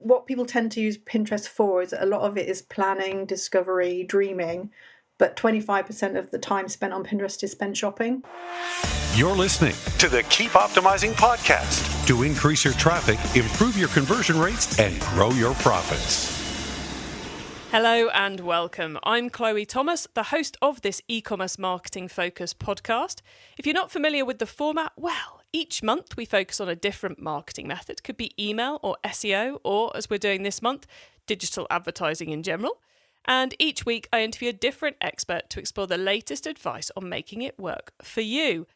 what people tend to use Pinterest for is a lot of it is planning, discovery, dreaming, but 25% of the time spent on Pinterest is spent shopping. You're listening to the Keep Optimizing podcast to increase your traffic, improve your conversion rates, and grow your profits. Hello and welcome. I'm Chloe Thomas, the host of this e-commerce marketing focus podcast. If you're not familiar with the format, well, each month we focus on a different marketing method. Could be email or SEO, or as we're doing this month, digital advertising in general. And each week I interview a different expert to explore the latest advice on making it work for you.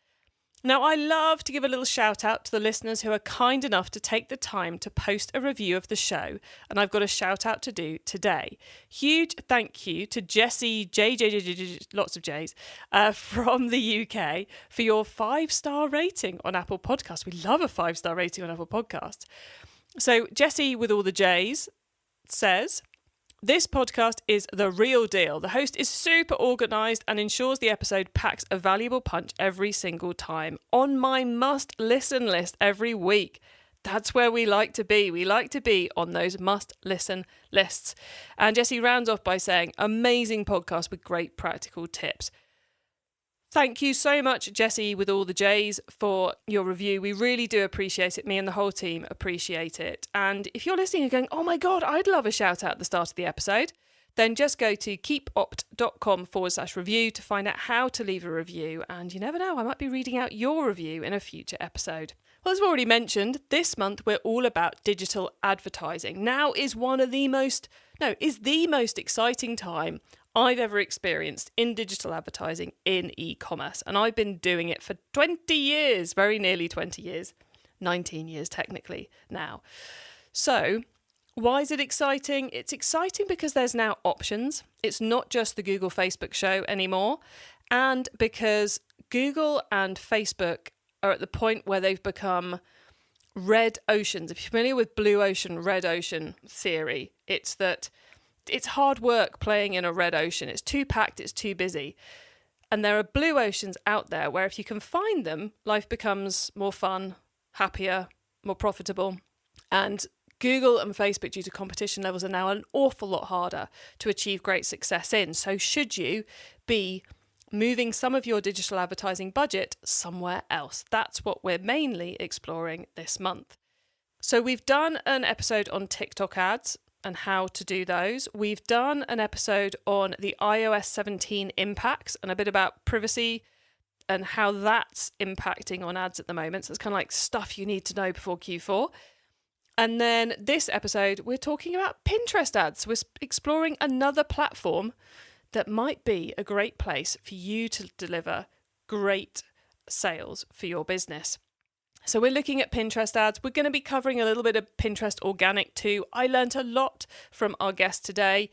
Now, I love to give a little shout out to the listeners who are kind enough to take the time to post a review of the show, and I've got a shout out to do today. Huge thank you to Jessie, lots of J's, from the UK for your 5-star rating on Apple Podcasts. We love a 5-star rating on Apple Podcasts. So Jessie with all the J's says, "This podcast is the real deal. The host is super organised and ensures the episode packs a valuable punch every single time. On my must-listen list every week." That's where we like to be. We like to be on those must-listen lists. And Jessie rounds off by saying, "Amazing podcast with great practical tips." Thank you so much, Jessie, with all the J's, for your review. We really do appreciate it. Me and the whole team appreciate it. And if you're listening and going, "Oh my God, I'd love a shout out at the start of the episode," then just go to keepopt.com/review to find out how to leave a review. And you never know, I might be reading out your review in a future episode. Well, as I've already mentioned, this month we're all about digital advertising. Now is the most exciting time I've ever experienced in digital advertising in e-commerce. And I've been doing it for 20 years, very nearly 20 years, 19 years technically now. So why is it exciting? It's exciting because there's now options. It's not just the Google Facebook show anymore. And because Google and Facebook are at the point where they've become red oceans. If you're familiar with blue ocean, red ocean theory, it's that it's hard work playing in a red ocean. It's too packed, it's too busy. And there are blue oceans out there where if you can find them, life becomes more fun, happier, more profitable. And Google and Facebook, due to competition levels, are now an awful lot harder to achieve great success in. So should you be moving some of your digital advertising budget somewhere else? That's what we're mainly exploring this month. So we've done an episode on TikTok ads and how to do those. We've done an episode on the iOS 17 impacts and a bit about privacy and how that's impacting on ads at the moment. So it's kind of like stuff you need to know before Q4. And then this episode, we're talking about Pinterest ads. We're exploring another platform that might be a great place for you to deliver great sales for your business. So we're looking at Pinterest ads. We're going to be covering a little bit of Pinterest organic too. I learned a lot from our guest today.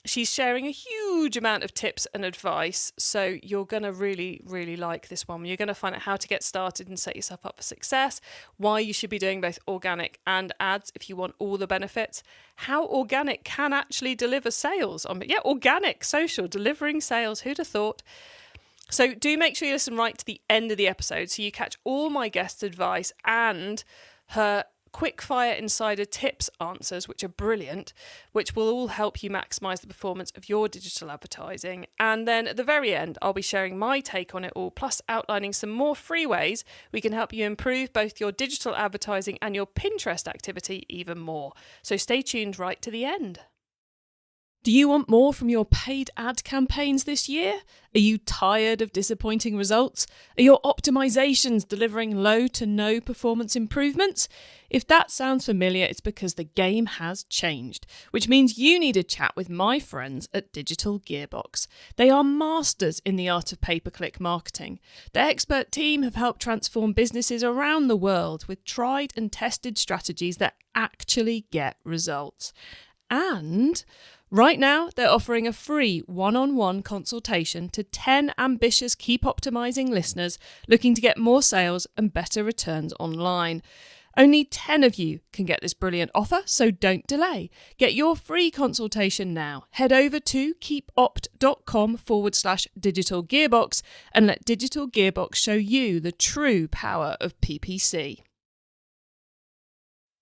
She's sharing a huge amount of tips and advice. So you're going to really, really like this one. You're going to find out how to get started and set yourself up for success, why you should be doing both organic and ads if you want all the benefits, how organic can actually deliver sales. Organic, social, delivering sales. Who'd have thought? So do make sure you listen right to the end of the episode so you catch all my guest's advice and her quick-fire insider tips answers, which are brilliant, which will all help you maximise the performance of your digital advertising. And then at the very end, I'll be sharing my take on it all, plus outlining some more free ways we can help you improve both your digital advertising and your Pinterest activity even more. So stay tuned right to the end. Do you want more from your paid ad campaigns this year? Are you tired of disappointing results? Are your optimizations delivering low to no performance improvements? If that sounds familiar, it's because the game has changed, which means you need a chat with my friends at Digital Gearbox. They are masters in the art of pay-per-click marketing. Their expert team have helped transform businesses around the world with tried and tested strategies that actually get results. And right now, they're offering a free one-on-one consultation to 10 ambitious Keep Optimizing listeners looking to get more sales and better returns online. Only 10 of you can get this brilliant offer, so don't delay. Get your free consultation now. Head over to keepopt.com/Digital Gearbox and let Digital Gearbox show you the true power of PPC.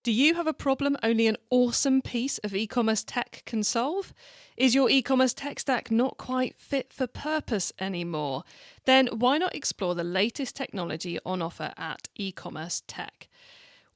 Do you have a problem only an awesome piece of e-commerce tech can solve? Is your e-commerce tech stack not quite fit for purpose anymore? Then why not explore the latest technology on offer at e-commerce tech?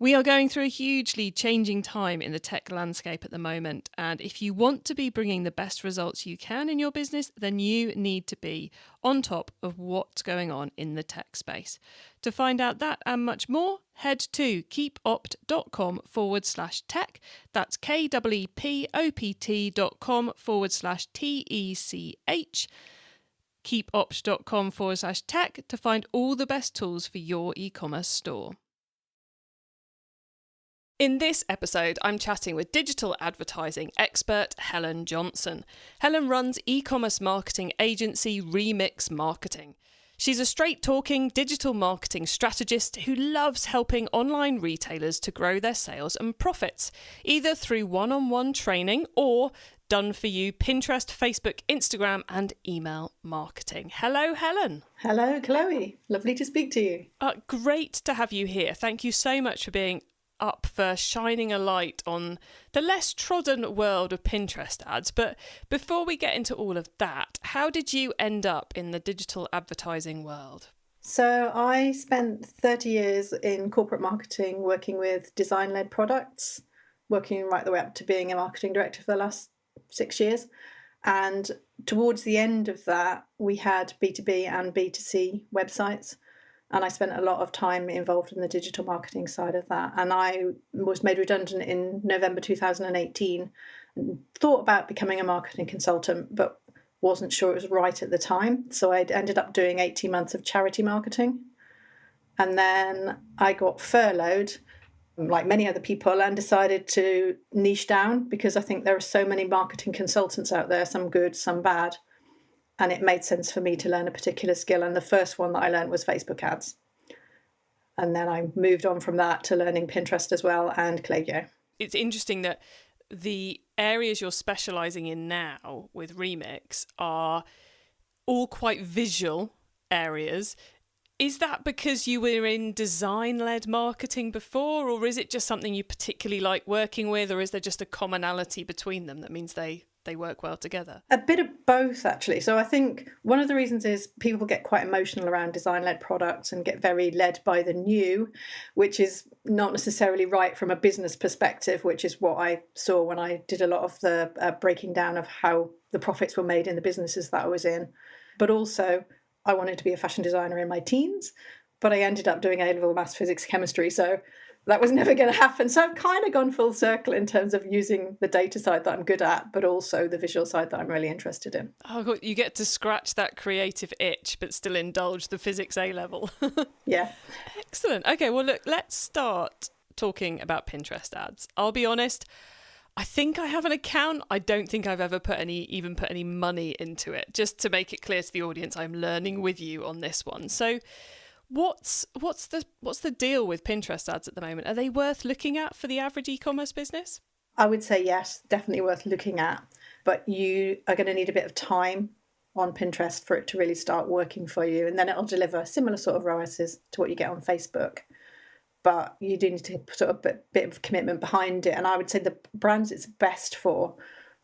We are going through a hugely changing time in the tech landscape at the moment, and if you want to be bringing the best results you can in your business, then you need to be on top of what's going on in the tech space. To find out that and much more, head to keepopt.com/tech. That's keepopt.com/TECH. keepopt.com/tech to find all the best tools for your e-commerce store. In this episode, I'm chatting with digital advertising expert Helen Johnson. Helen runs e-commerce marketing agency Remix Marketing. She's a straight-talking digital marketing strategist who loves helping online retailers to grow their sales and profits, either through one-on-one training or done-for-you Pinterest, Facebook, Instagram and email marketing. Hello, Helen. Hello, Chloe. Lovely to speak to you. Great to have you here. Thank you so much for being up for shining a light on the less trodden world of Pinterest ads. But before we get into all of that, how did you end up in the digital advertising world? So I spent 30 years in corporate marketing working with design-led products, working right the way up to being a marketing director for the last 6 years. And towards the end of that, we had B2B and B2C websites. And I spent a lot of time involved in the digital marketing side of that. And I was made redundant in November 2018 and thought about becoming a marketing consultant, but wasn't sure it was right at the time. So I ended up doing 18 months of charity marketing. And then I got furloughed, like many other people, and decided to niche down because I think there are so many marketing consultants out there, some good, some bad. And it made sense for me to learn a particular skill. And the first one that I learned was Facebook ads. And then I moved on from that to learning Pinterest as well and Klaviyo. It's interesting that the areas you're specialising in now with Remix are all quite visual areas. Is that because you were in design-led marketing before, or is it just something you particularly like working with, or is there just a commonality between them that means they work well together? A bit of both, actually. So I think one of the reasons is people get quite emotional around design-led products and get very led by the new, which is not necessarily right from a business perspective, which is what I saw when I did a lot of the breaking down of how the profits were made in the businesses that I was in. But also, I wanted to be a fashion designer in my teens, but I ended up doing A-level maths, physics, chemistry. So that was never going to happen. So I've kind of gone full circle in terms of using the data side that I'm good at, but also the visual side that I'm really interested in. Oh, God, you get to scratch that creative itch, but still indulge the physics A-level. Yeah. Excellent. Okay, well, look, let's start talking about Pinterest ads. I'll be honest, I think I have an account. I don't think I've ever put any money into it. Just to make it clear to the audience, I'm learning with you on this one. So What's the deal with Pinterest ads at the moment? Are they worth looking at for the average e-commerce business? I would say yes, definitely worth looking at. But you are going to need a bit of time on Pinterest for it to really start working for you. And then it'll deliver similar sort of ROASes to what you get on Facebook. But you do need to put a bit of commitment behind it. And I would say the brands it's best for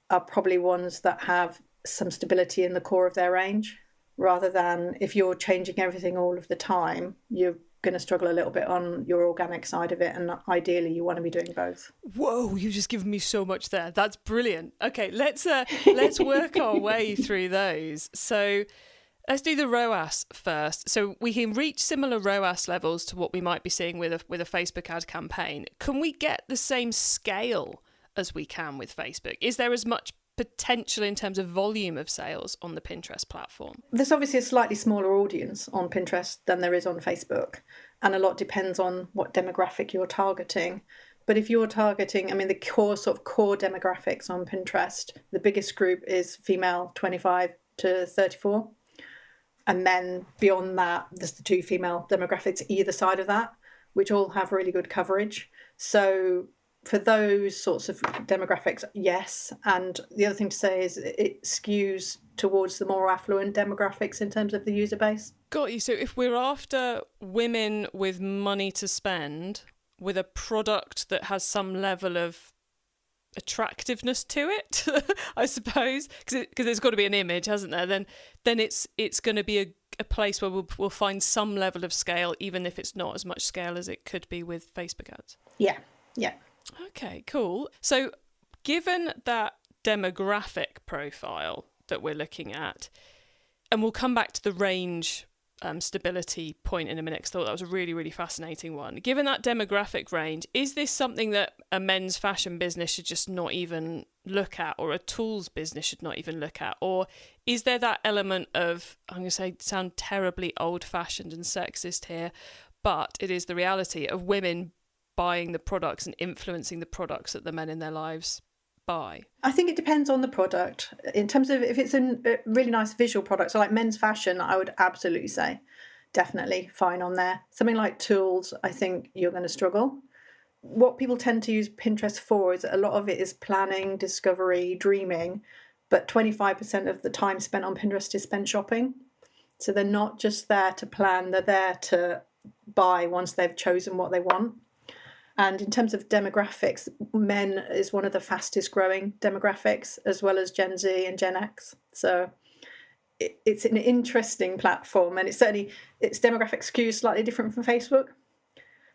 are probably ones that have some stability in the core of their range. Rather than if you're changing everything all of the time, you're going to struggle a little bit on your organic side of it. And ideally, you want to be doing both. Whoa, you've just given me so much there. That's brilliant. Okay, let's work our way through those. So let's do the ROAS first. So we can reach similar ROAS levels to what we might be seeing with a Facebook ad campaign. Can we get the same scale as we can with Facebook? Is there as much potential in terms of volume of sales on the Pinterest platform? There's obviously a slightly smaller audience on Pinterest than there is on Facebook. And a lot depends on what demographic you're targeting. But if you're targeting, the core demographics on Pinterest, the biggest group is female 25 to 34. And then beyond that, there's the two female demographics either side of that, which all have really good coverage. So for those sorts of demographics, yes. And the other thing to say is it skews towards the more affluent demographics in terms of the user base. Got you. So if we're after women with money to spend with a product that has some level of attractiveness to it, I suppose, because there's got to be an image, hasn't there? Then it's going to be a place where we'll find some level of scale, even if it's not as much scale as it could be with Facebook ads. Yeah. Okay, cool. So given that demographic profile that we're looking at, and we'll come back to the range stability point in a minute, because I thought that was a really, really fascinating one. Given that demographic range, is this something that a men's fashion business should just not even look at, or a tools business should not even look at? Or is there that element of, I'm going to sound terribly old-fashioned and sexist here, but it is the reality of women buying the products and influencing the products that the men in their lives buy? I think it depends on the product. In terms of if it's a really nice visual product, so like men's fashion, I would absolutely say definitely fine on there. Something like tools, I think you're going to struggle. What people tend to use Pinterest for is a lot of it is planning, discovery, dreaming, but 25% of the time spent on Pinterest is spent shopping. So they're not just there to plan, they're there to buy once they've chosen what they want. And in terms of demographics, men is one of the fastest growing demographics, as well as Gen Z and Gen X. So it's an interesting platform, and its demographic skew is slightly different from Facebook,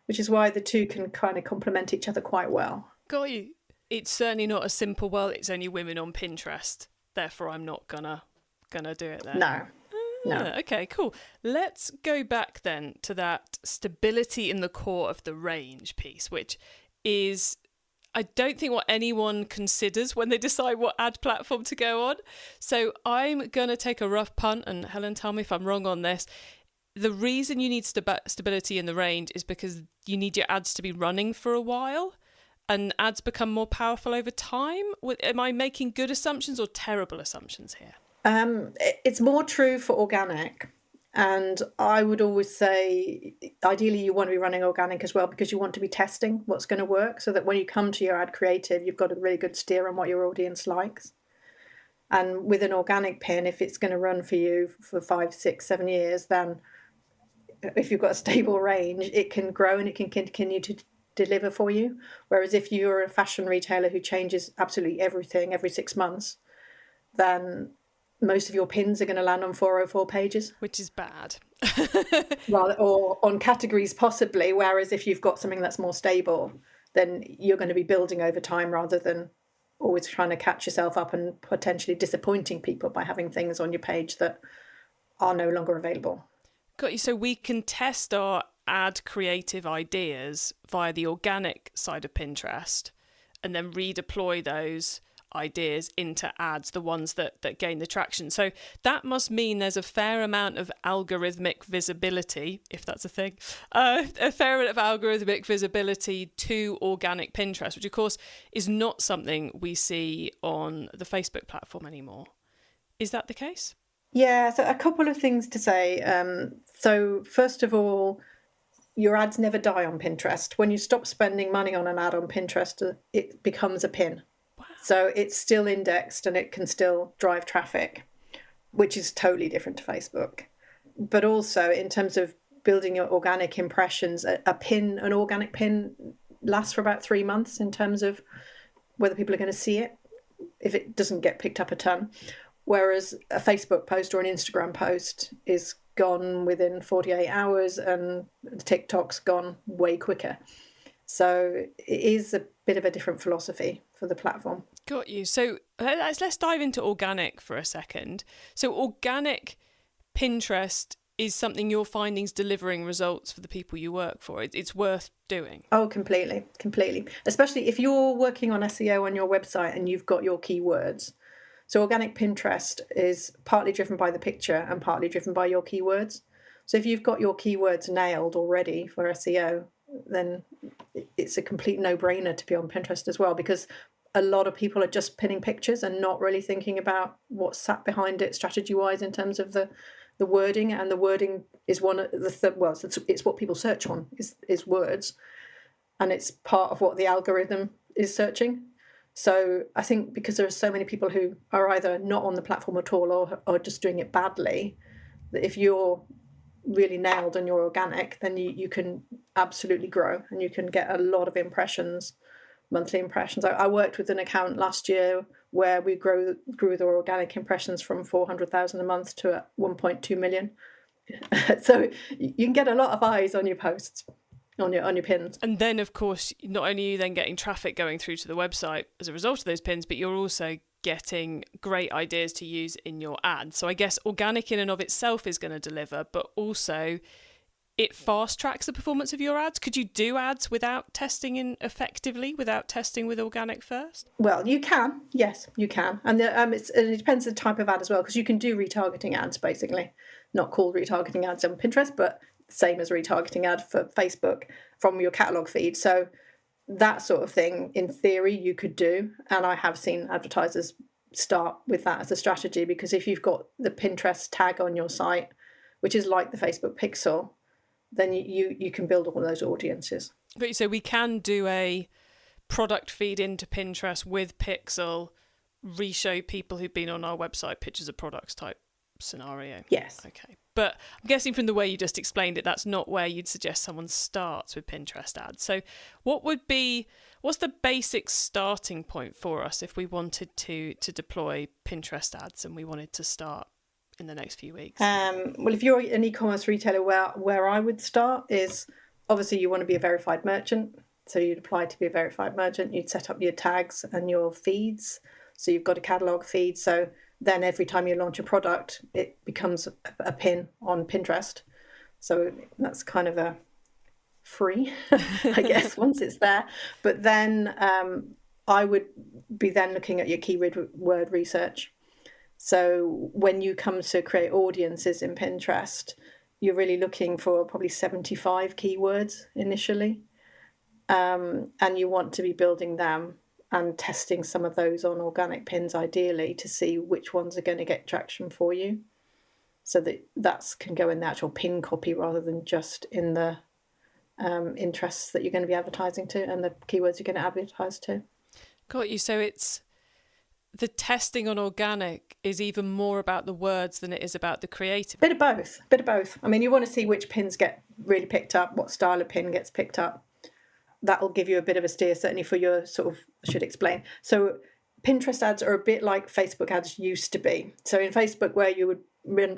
which is why the two can kind of complement each other quite well. Got you. It's certainly not a simple, well, it's only women on Pinterest, therefore I'm not gonna do it there. No. Okay, cool. Let's go back then to that stability in the core of the range piece, which is, I don't think, what anyone considers when they decide what ad platform to go on. So I'm going to take a rough punt, and Helen, tell me if I'm wrong on this. The reason you need stability in the range is because you need your ads to be running for a while, and ads become more powerful over time. Am I making good assumptions or terrible assumptions here? It's more true for organic, and I would always say ideally you want to be running organic as well, because you want to be testing what's going to work, so that when you come to your ad creative, you've got a really good steer on what your audience likes. And with an organic pin, if it's going to run for you for 5, 6, 7 years, then if you've got a stable range, it can grow and it can continue to deliver for you. Whereas if you're a fashion retailer who changes absolutely everything every 6 months, then most of your pins are going to land on 404 pages. Which is bad. Or on categories possibly, whereas if you've got something that's more stable, then you're going to be building over time rather than always trying to catch yourself up and potentially disappointing people by having things on your page that are no longer available. Got you. So we can test our ad creative ideas via the organic side of Pinterest and then redeploy those ideas into ads, the ones that gain the traction. So that must mean there's a fair amount of algorithmic visibility, if that's a thing, a fair amount of algorithmic visibility to organic Pinterest, which of course is not something we see on the Facebook platform anymore. Is that the case? Yeah, so a couple of things to say. So first of all, your ads never die on Pinterest. When you stop spending money on an ad on Pinterest, it becomes a pin. Wow. So it's still indexed and it can still drive traffic, which is totally different to Facebook. But also in terms of building your organic impressions, an organic pin lasts for about 3 months in terms of whether people are going to see it, if it doesn't get picked up a ton. Whereas a Facebook post or an Instagram post is gone within 48 hours and TikTok's gone way quicker. So it is a bit of a different philosophy for the platform. Got you. So let's dive into organic for a second. So organic Pinterest is something you're finding is delivering results for the people you work for. It's worth doing. Oh, completely. Especially if you're working on SEO on your website and you've got your keywords. So organic Pinterest is partly driven by the picture and partly driven by your keywords. So if you've got your keywords nailed already for SEO, then it's a complete no-brainer to be on Pinterest as well, because a lot of people are just pinning pictures and not really thinking about what's sat behind it strategy-wise in terms of the wording. And the wording is one of the it's what people search on is words, and it's part of what the algorithm is searching. So I think because there are so many people who are either not on the platform at all or just doing it badly, that if you're really nailed on your organic, then you can absolutely grow, and you can get a lot of impressions, monthly impressions. I worked with an account last year where we grew the organic impressions from 400,000 a month to 1.2 million. So you can get a lot of eyes on your posts, on your pins. And then, of course, not only are you then getting traffic going through to the website as a result of those pins, but you're also getting great ideas to use in your ads. So I guess organic in and of itself is going to deliver, but also it fast tracks the performance of your ads. Could you do ads without testing effectively, without testing with organic first? Well, you can. Yes, you can. And it depends on the type of ad as well, because you can do retargeting ads, basically. Not called retargeting ads on Pinterest, but same as retargeting ad for Facebook from your catalog feed. So that sort of thing, in theory, you could do. And I have seen advertisers start with that as a strategy, because if you've got the Pinterest tag on your site, which is like the Facebook pixel, then you can build all those audiences. So we can do a product feed into Pinterest with Pixel, re-show people who've been on our website pictures of products type scenario. Yes. Okay. But I'm guessing from the way you just explained it, that's not where you'd suggest someone starts with Pinterest ads. So what's the basic starting point for us if we wanted to deploy Pinterest ads and we wanted to start in the next few weeks? Well, if you're an e-commerce retailer, where I would start is, obviously you want to be a verified merchant. So you'd apply to be a verified merchant. You'd set up your tags and your feeds. So you've got a catalog feed. So then every time you launch a product, it becomes a pin on Pinterest. So that's kind of a free, I guess, once it's there. But then I would be then looking at your keyword research. So when you come to create audiences in Pinterest, you're really looking for probably 75 keywords initially. And you want to be building them and testing some of those on organic pins, ideally, to see which ones are going to get traction for you. So that can go in the actual pin copy rather than just in the interests that you're going to be advertising to and the keywords you're going to advertise to. Got you. So it's the testing on organic is even more about the words than it is about the creative. Bit of both. I mean, you want to see which pins get really picked up, what style of pin gets picked up. That'll give you a bit of a steer, certainly for your I should explain. So Pinterest ads are a bit like Facebook ads used to be. So in Facebook, where you would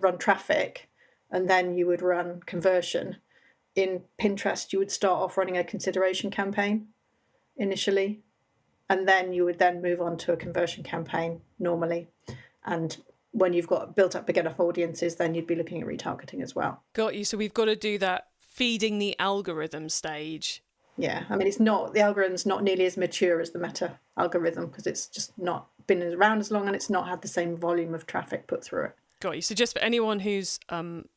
run traffic and then you would run conversion, in Pinterest, you would start off running a consideration campaign initially, and then you would then move on to a conversion campaign normally. And when you've got built up big enough audiences, then you'd be looking at retargeting as well. Got you. So we've got to do that feeding the algorithm stage. Yeah, I mean, the algorithm's not nearly as mature as the meta algorithm, because it's just not been around as long and it's not had the same volume of traffic put through it. Got you. So just for anyone who's going,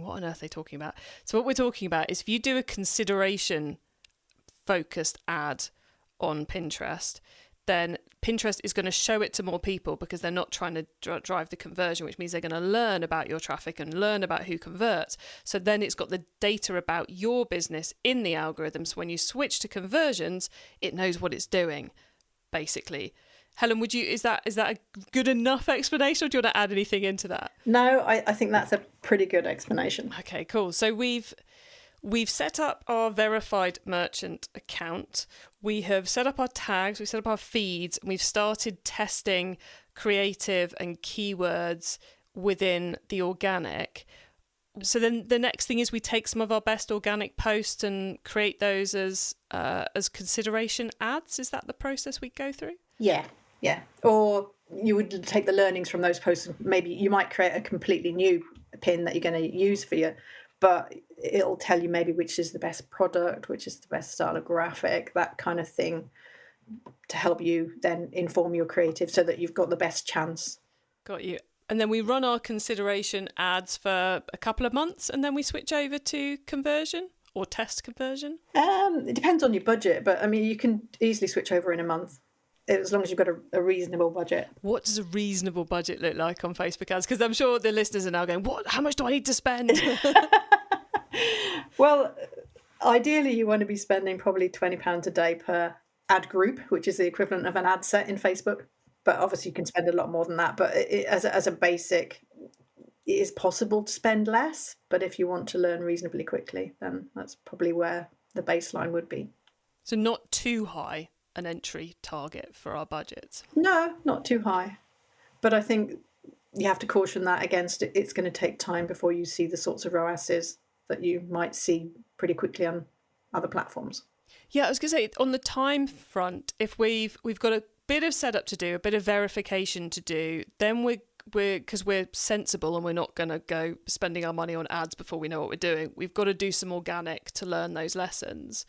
what on earth are they talking about? So what we're talking about is if you do a consideration focused ad on Pinterest, then Pinterest is going to show it to more people because they're not trying to drive the conversion, which means they're going to learn about your traffic and learn about who converts. So then it's got the data about your business in the algorithm. So when you switch to conversions, it knows what it's doing, basically. Helen, is that a good enough explanation, or do you want to add anything into that? No, I think that's a pretty good explanation. Okay, cool. So we've set up our verified merchant account. We have set up our tags, we've set up our feeds, and we've started testing creative and keywords within the organic. So then the next thing is we take some of our best organic posts and create those as consideration ads. Is that the process we go through? Yeah. Or you would take the learnings from those posts, and maybe you might create a completely new pin that you're going to use for your, but it'll tell you maybe which is the best product, which is the best style of graphic, that kind of thing, to help you then inform your creative so that you've got the best chance. Got you. And then we run our consideration ads for a couple of months, and then we switch over to conversion or test conversion? It depends on your budget, but I mean, you can easily switch over in a month, as long as you've got a reasonable budget. What does a reasonable budget look like on Facebook ads? Because I'm sure the listeners are now going, "What? How much do I need to spend?" Well, ideally, you want to be spending probably £20 a day per ad group, which is the equivalent of an ad set in Facebook. But obviously, you can spend a lot more than that. But as a basic, it is possible to spend less, but if you want to learn reasonably quickly, then that's probably where the baseline would be. So not too high an entry target for our budgets. No, not too high. But I think you have to caution that against it. It's going to take time before you see the sorts of ROASes that you might see pretty quickly on other platforms. Yeah, I was going to say, on the time front, if we've got a bit of setup to do, a bit of verification to do, then because we're sensible and we're not going to go spending our money on ads before we know what we're doing, we've got to do some organic to learn those lessons.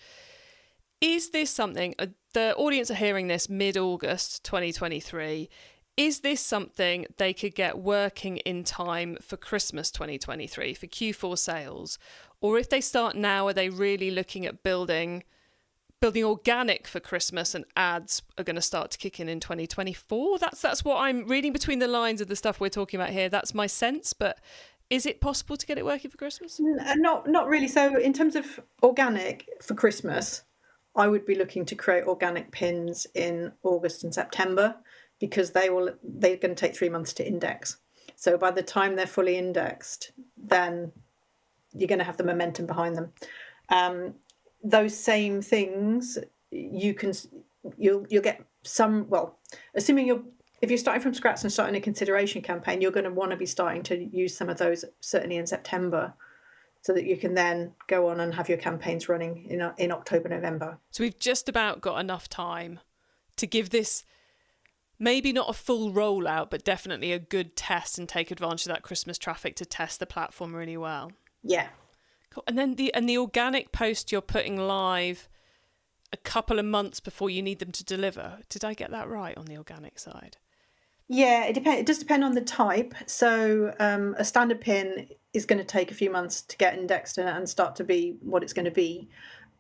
Is this something, the audience are hearing this mid-August 2023, is this something they could get working in time for Christmas 2023, for Q4 sales? Or if they start now, are they really looking at building organic for Christmas, and ads are going to start to kick in 2024? That's what I'm reading between the lines of the stuff we're talking about here. That's my sense, but is it possible to get it working for Christmas? Not really. So in terms of organic for Christmas, I would be looking to create organic pins in August and September, because they're going to take 3 months to index. So by the time they're fully indexed, then you're going to have the momentum behind them. Those same things, you'll get some, well, assuming if you're starting from scratch and starting a consideration campaign, you're going to want to be starting to use some of those certainly in September, so that you can then go on and have your campaigns running in October, November. So we've just about got enough time to give this maybe not a full rollout, but definitely a good test, and take advantage of that Christmas traffic to test the platform really well. Yeah. Cool. And then the organic post you're putting live a couple of months before you need them to deliver. Did I get that right on the organic side? Yeah, it does depend on the type. So a standard pin is going to take a few months to get indexed and start to be what it's going to be.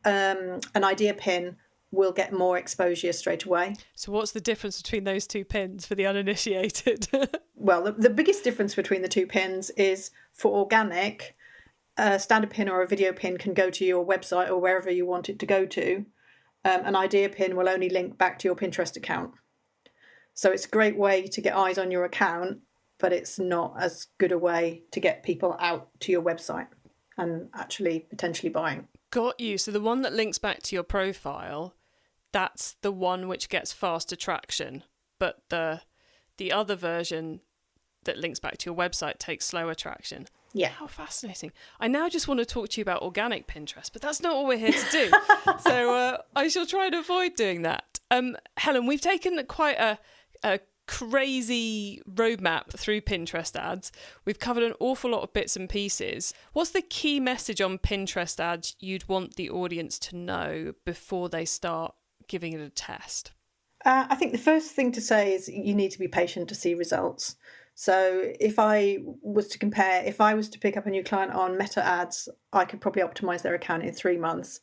An idea pin will get more exposure straight away. So what's the difference between those two pins for the uninitiated? Well, the biggest difference between the two pins is, for organic, a standard pin or a video pin can go to your website or wherever you want it to go to. An idea pin will only link back to your Pinterest account. So it's a great way to get eyes on your account, but it's not as good a way to get people out to your website and actually potentially buying. Got you. So the one that links back to your profile, that's the one which gets faster traction, but the other version that links back to your website takes slower traction. Yeah. How fascinating. I now just want to talk to you about organic Pinterest, but that's not what we're here to do. So I shall try and avoid doing that. Helen, we've taken quite a crazy roadmap through Pinterest ads. We've covered an awful lot of bits and pieces. What's the key message on Pinterest ads you'd want the audience to know before they start giving it a test? I think the first thing to say is you need to be patient to see results. So if I was to pick up a new client on Meta ads, I could probably optimize their account in 3 months.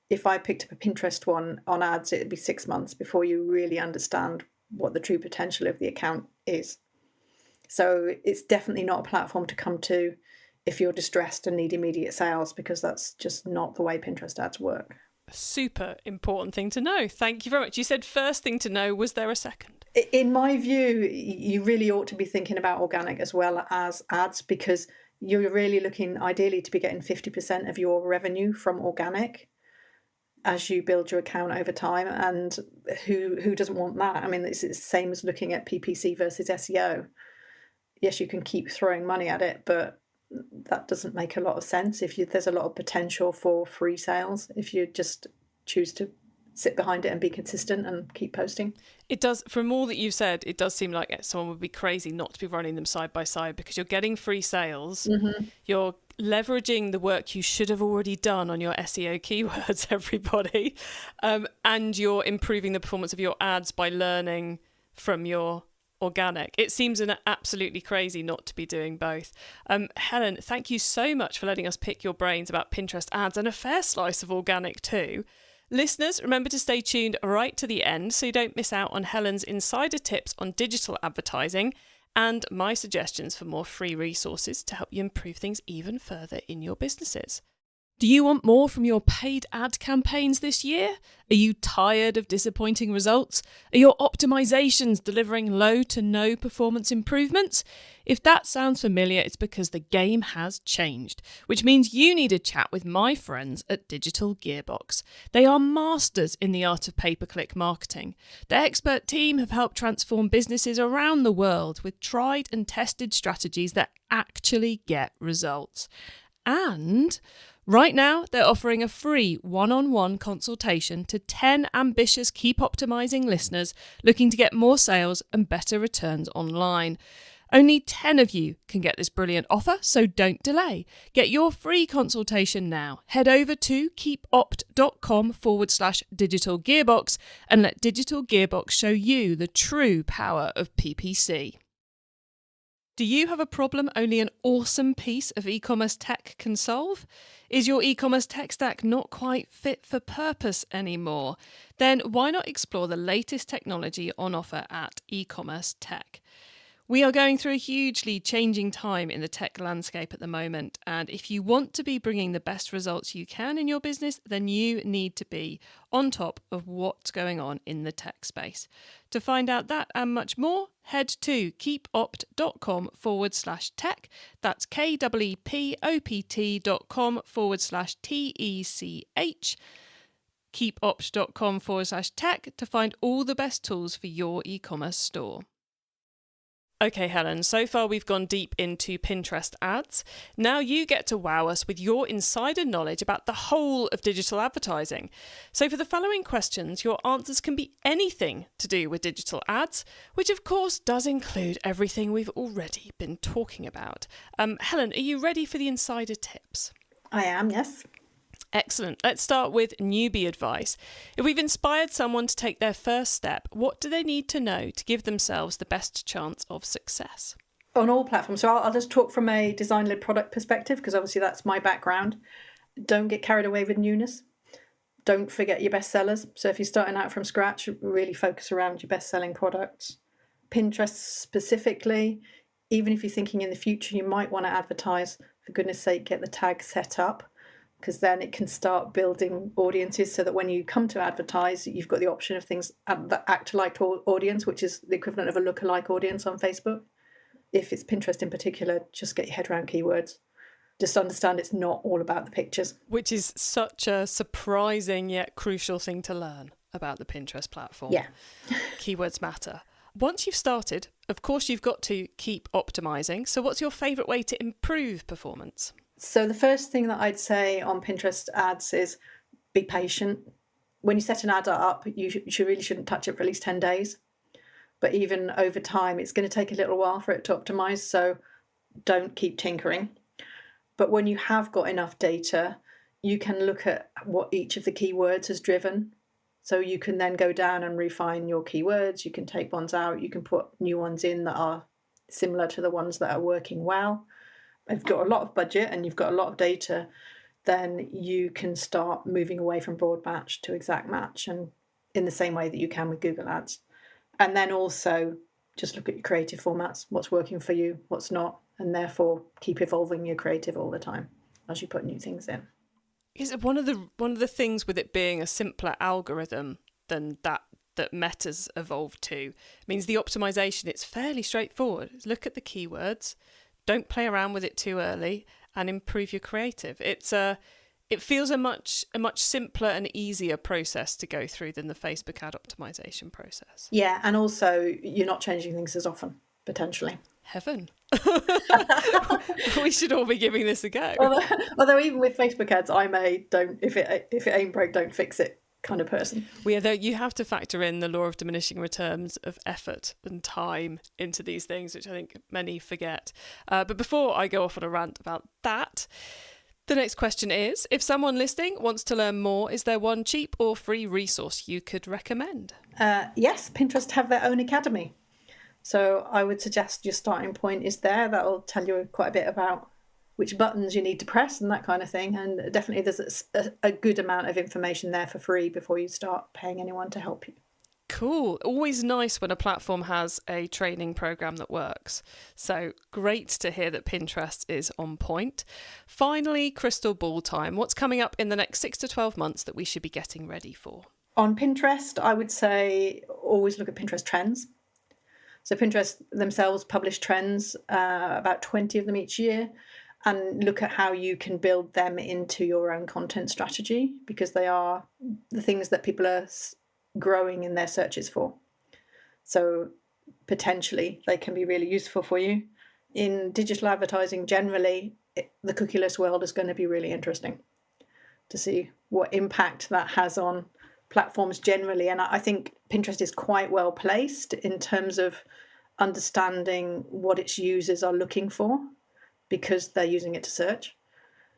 If I picked up a Pinterest one on ads, it'd be 6 months before you really understand what the true potential of the account is. So it's definitely not a platform to come to if you're distressed and need immediate sales, because that's just not the way Pinterest ads work. Super important thing to know. Thank you very much. You said first thing to know. Was there a second? In my view, you really ought to be thinking about organic as well as ads, because you're really looking ideally to be getting 50% of your revenue from organic as you build your account over time. And who doesn't want that? I mean, it's the same as looking at PPC versus SEO. Yes, you can keep throwing money at it, but that doesn't make a lot of sense if there's a lot of potential for free sales if you just choose to sit behind it and be consistent and keep posting. It does, from all that you've said, it does seem like someone would be crazy not to be running them side by side, because you're getting free sales, you're leveraging the work you should have already done on your SEO keywords, everybody, and you're improving the performance of your ads by learning from your organic. It seems absolutely crazy not to be doing both. Helen, thank you so much for letting us pick your brains about Pinterest ads and a fair slice of organic too. Listeners, remember to stay tuned right to the end so you don't miss out on Helen's insider tips on digital advertising and my suggestions for more free resources to help you improve things even further in your businesses. Do you want more from your paid ad campaigns this year? Are you tired of disappointing results? Are your optimizations delivering low to no performance improvements? If that sounds familiar, it's because the game has changed, which means you need a chat with my friends at Digital Gearbox. They are masters in the art of pay-per-click marketing. Their expert team have helped transform businesses around the world with tried and tested strategies that actually get results. And right now, they're offering a free one-on-one consultation to 10 ambitious Keep Optimizing listeners looking to get more sales and better returns online. Only 10 of you can get this brilliant offer, so don't delay. Get your free consultation now. Head over to keepopt.com/digital gearbox and let Digital Gearbox show you the true power of PPC. Do you have a problem only an awesome piece of e-commerce tech can solve? Is your e-commerce tech stack not quite fit for purpose anymore? Then why not explore the latest technology on offer at e-commerce tech? We are going through a hugely changing time in the tech landscape at the moment, and if you want to be bringing the best results you can in your business, then you need to be on top of what's going on in the tech space. To find out that and much more, head to keepopt.com/tech. That's keepopt.com/TECH. keepopt.com/tech to find all the best tools for your e-commerce store. Okay, Helen, so far we've gone deep into Pinterest ads. Now you get to wow us with your insider knowledge about the whole of digital advertising. So for the following questions, your answers can be anything to do with digital ads, which of course does include everything we've already been talking about. Helen, are you ready for the insider tips? I am, yes. Excellent. Let's start with newbie advice. If we've inspired someone to take their first step, what do they need to know to give themselves the best chance of success? On all platforms. So I'll just talk from a design-led product perspective, because obviously that's my background. Don't get carried away with newness. Don't forget your best sellers. So if you're starting out from scratch, really focus around your best-selling products. Pinterest specifically, even if you're thinking in the future you might want to advertise, for goodness sake, get the tag set up, because then it can start building audiences so that when you come to advertise, you've got the option of things that act like audience, which is the equivalent of a lookalike audience on Facebook. If it's Pinterest in particular, just get your head around keywords. Just understand it's not all about the pictures. Which is such a surprising yet crucial thing to learn about the Pinterest platform. Yeah. Keywords matter. Once you've started, of course, you've got to keep optimizing. So what's your favourite way to improve performance? So the first thing that I'd say on Pinterest ads is be patient. When you set an ad up, you really shouldn't touch it for at least 10 days. But even over time, it's going to take a little while for it to optimize. So don't keep tinkering. But when you have got enough data, you can look at what each of the keywords has driven. So you can then go down and refine your keywords. You can take ones out. You can put new ones in that are similar to the ones that are working well. If you've got a lot of budget and you've got a lot of data, then you can start moving away from broad match to exact match, and in the same way that you can with Google Ads. And then also just look at your creative formats, what's working for you, what's not, and therefore keep evolving your creative all the time as you put new things in. Is it one of the things with it being a simpler algorithm than that Meta's evolved to means the optimization, it's fairly straightforward. Look at the keywords. Don't play around with it too early and improve your creative. It feels a much simpler and easier process to go through than the Facebook ad optimization process. Yeah, and also you're not changing things as often, potentially. Heaven. We should all be giving this a go. Although even with Facebook ads, I'm a don't if it ain't broke, don't fix it kind of person. You have to factor in the law of diminishing returns of effort and time into these things, which I think many forget. But before I go off on a rant about that, the next question is, if someone listening wants to learn more, is there one cheap or free resource you could recommend? Yes, Pinterest have their own academy. So I would suggest your starting point is there. That'll tell you quite a bit about which buttons you need to press and that kind of thing. And definitely there's a good amount of information there for free before you start paying anyone to help you. Cool. Always nice when a platform has a training program that works. So great to hear that Pinterest is on point. Finally, crystal ball time. What's coming up in the next 6 to 12 months that we should be getting ready for? On Pinterest, I would say always look at Pinterest trends. So Pinterest themselves publish trends, about 20 of them each year, and look at how you can build them into your own content strategy, because they are the things that people are growing in their searches for. So potentially they can be really useful for you. In digital advertising generally, the cookieless world is going to be really interesting to see what impact that has on platforms generally. And I think Pinterest is quite well placed in terms of understanding what its users are looking for, because they're using it to search.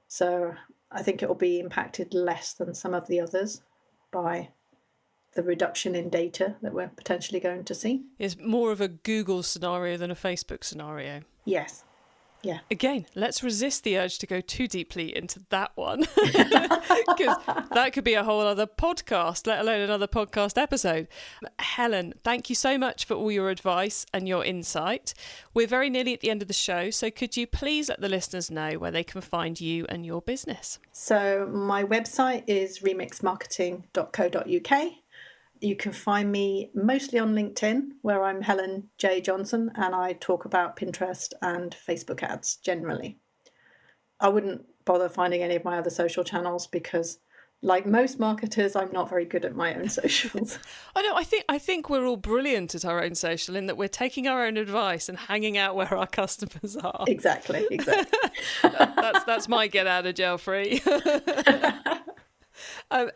So I think it will be impacted less than some of the others by the reduction in data that we're potentially going to see. It's more of a Google scenario than a Facebook scenario. Yes. Yeah. Again, let's resist the urge to go too deeply into that one, because that could be a whole other podcast, let alone another podcast episode. Helen, thank you so much for all your advice and your insight. We're very nearly at the end of the show, so could you please let the listeners know where they can find you and your business? So my website is remixmarketing.co.uk. You can find me mostly on LinkedIn, where I'm Helen J. Johnson, and I talk about Pinterest and Facebook ads generally. I wouldn't bother finding any of my other social channels because, like most marketers, I'm not very good at my own socials. I know. I think we're all brilliant at our own social, in that we're taking our own advice and hanging out where our customers are. Exactly. That's my get out of jail free.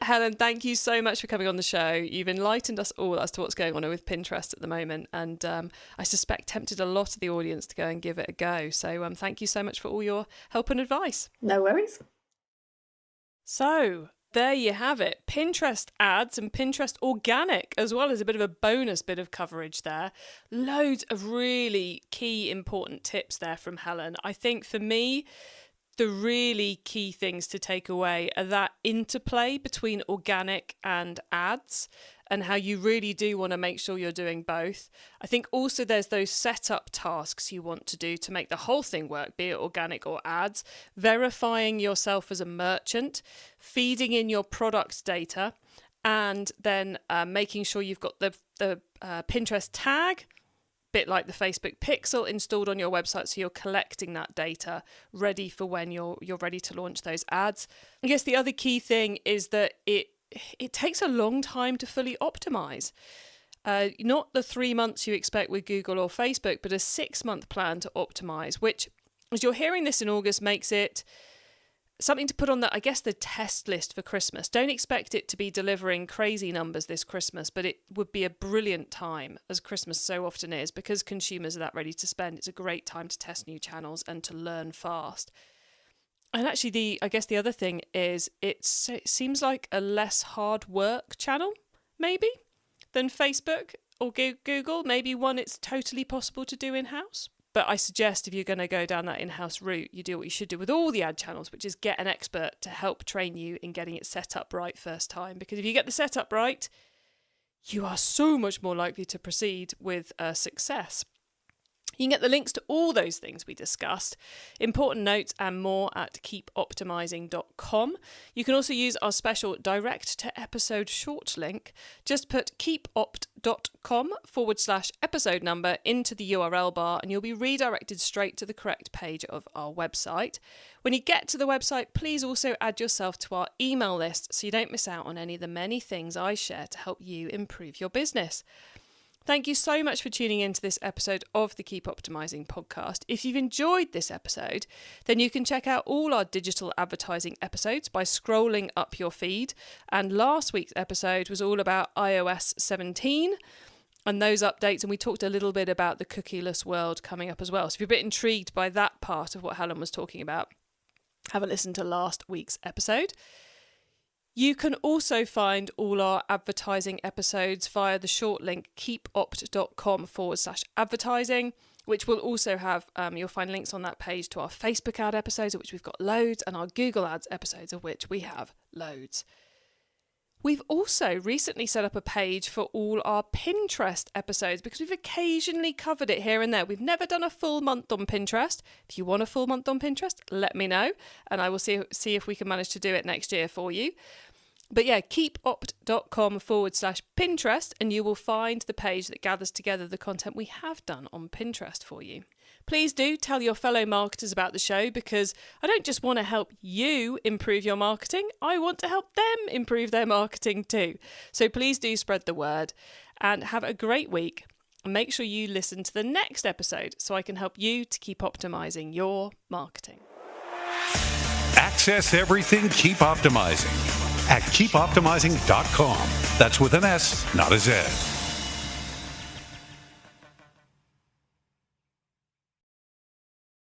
Helen, thank you so much for coming on the show. You've enlightened us all as to what's going on with Pinterest at the moment, and I suspect tempted a lot of the audience to go and give it a go. So thank you so much for all your help and advice. No worries. So there you have it. Pinterest ads and Pinterest organic, as well as a bit of a bonus bit of coverage there. Loads of really key important tips there from Helen. I think for me, the really key things to take away are that interplay between organic and ads, and how you really do want to make sure you're doing both. I think also there's those setup tasks you want to do to make the whole thing work, be it organic or ads, verifying yourself as a merchant, feeding in your product data, and then making sure you've got the Pinterest tag, bit like the Facebook pixel, installed on your website, so you're collecting that data ready for when you're ready to launch those ads. I guess the other key thing is that it takes a long time to fully optimize. Not the 3 months you expect with Google or Facebook, but a 6-month plan to optimize, which, as you're hearing this in August, makes it something to put on the test list for Christmas. Don't expect it to be delivering crazy numbers this Christmas, but it would be a brilliant time, as Christmas so often is, because consumers are that ready to spend. It's a great time to test new channels and to learn fast. And actually, the other thing is it seems like a less hard work channel, maybe, than Facebook or Google. Maybe one it's totally possible to do in-house. But I suggest if you're going to go down that in-house route, you do what you should do with all the ad channels, which is get an expert to help train you in getting it set up right first time. Because if you get the setup right, you are so much more likely to proceed with success. You can get the links to all those things we discussed, important notes and more, at keepoptimizing.com. You can also use our special direct to episode short link. Just put keepopt.com/episode number into the URL bar and you'll be redirected straight to the correct page of our website. When you get to the website, please also add yourself to our email list so you don't miss out on any of the many things I share to help you improve your business. Thank you so much for tuning into this episode of the Keep Optimizing podcast. If you've enjoyed this episode, then you can check out all our digital advertising episodes by scrolling up your feed. And last week's episode was all about iOS 17 and those updates. And we talked a little bit about the cookieless world coming up as well. So if you're a bit intrigued by that part of what Helen was talking about, have a listen to last week's episode. You can also find all our advertising episodes via the short link keepopt.com/advertising, which will also have, you'll find links on that page to our Facebook ad episodes, of which we've got loads, and our Google ads episodes, of which we have loads. We've also recently set up a page for all our Pinterest episodes because we've occasionally covered it here and there. We've never done a full month on Pinterest. If you want a full month on Pinterest, let me know and I will see if we can manage to do it next year for you. But yeah, keepopt.com/Pinterest and you will find the page that gathers together the content we have done on Pinterest for you. Please do tell your fellow marketers about the show because I don't just want to help you improve your marketing, I want to help them improve their marketing too. So please do spread the word and have a great week. And make sure you listen to the next episode so I can help you to keep optimizing your marketing. Access everything Keep Optimizing at keepoptimizing.com. That's with an S, not a Z.